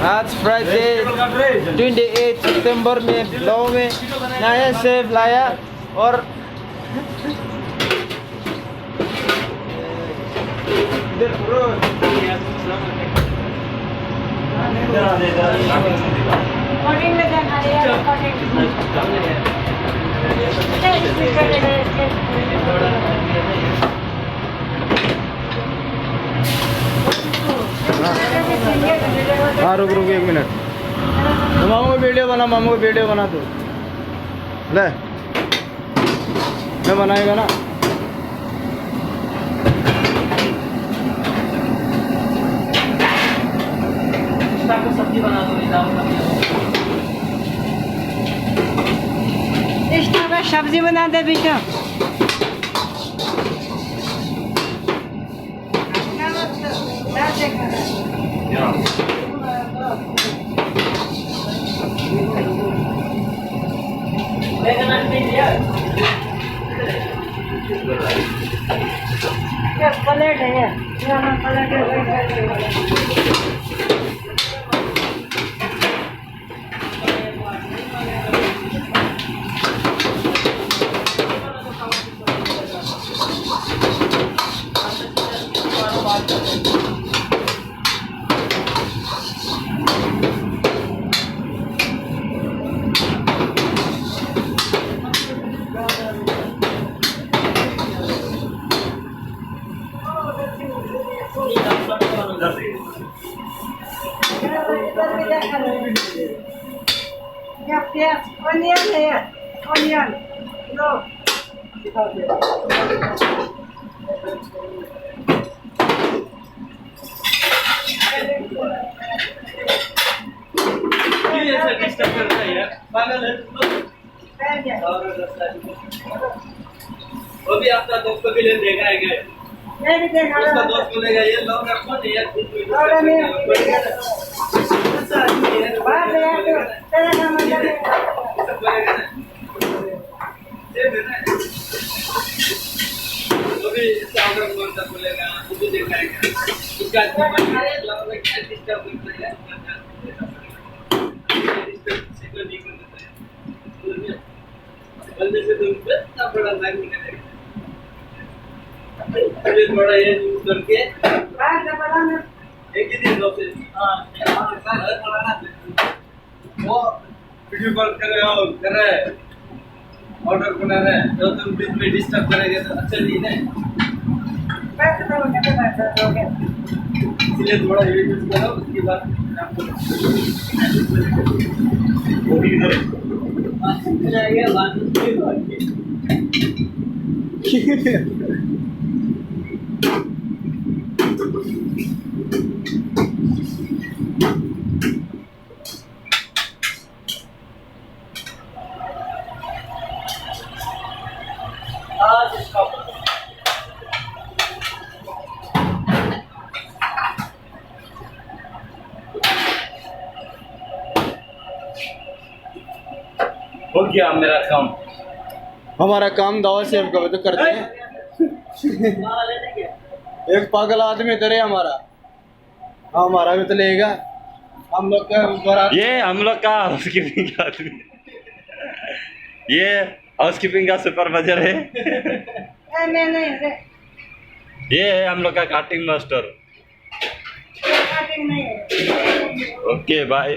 आज फ्राइडे 28 सितंबर में गाँव में नया सेब लाया और हाँ रुक रुक 1 मिनट। मामू को वीडियो बना, मामू को वीडियो बना दो। ले मैं बनाएगा ना। सब्जी बना दो, सब्जी बना दे बेटा। प्लेट है प्याज ऑनियन है, ऑनियन लो। वो भी आपका दोस्त को भी ले देगा है क्या? उसका दोस्त बोलेगा ये लोग रखो नहीं यार, वो भी इसका ऑर्डर बोलता बोलेगा, वो भी देखा है क्या? उसका क्या डिस्टर्ब करता है, बंदे से तो इतना बड़ा लाइन निकलेगा। अरे थोड़ा ये यूज करके एक ही दिन दो से वो वीडियो कॉल कर रहे हो, कर रहे हैं, ऑर्डर बना रहे हैं, तो तुम बीच में डिस्टर्ब करेंगे तो अच्छा नहीं है। इसलिए थोड़ा ये यूज करो, उसके बाद आपको वो भी करो जाएगा बात आज इसका हो गया मेरा काम। हमारा काम दावत सेब का तो करते हैं। एक पागल आदमी तो रे हमारा, हमारा भी तो लेगा। हम लोग का ये हम लोग का हाउसकीपिंग का आदमी, ये हाउसकीपिंग का सुपरवाइजर है। नहीं ये है हम लोग का कटिंग मास्टर। नहीं ओके बाय।